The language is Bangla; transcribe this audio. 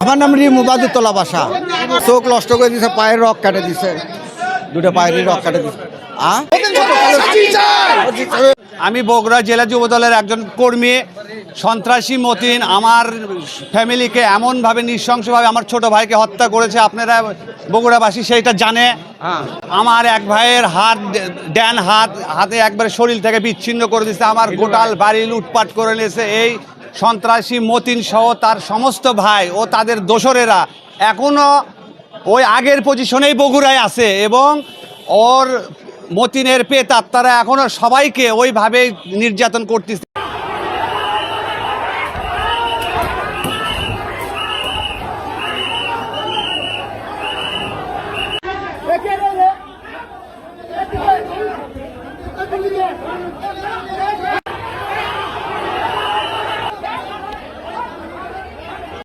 আমার নাম মুবাদুতলা বাসা। চোখ নষ্ট করে দিছে, পায়ের রক কেটে দিছে, দুটো পায়েরই রক কেটে দিছে। আমি বগুড়া জেলা যুবদলের একজন কর্মী। সন্ত্রাসী মতিন আমার ফ্যামিলিকে এমনভাবে নৃশংসভাবে আমার ছোট ভাইকে হত্যা করেছে। আপনারা বগুড়াবাসী সেইটা জানে। আমার এক ভাইয়ের ডান হাতে একবারে শরীর থেকে বিচ্ছিন্ন করে দিয়েছে। আমার গোটাল বাড়ি লুটপাট করে নিয়েছে এই সন্ত্রাসী মতিন সহ তার সমস্ত ভাই ও তাদের দোসরেরা এখনও ওই আগের পজিশনেই বগুড়ায় আছে এবং ওর মতিনের পেতাত্তারা এখনও সবাইকে ওইভাবে নির্যাতন করতেছে।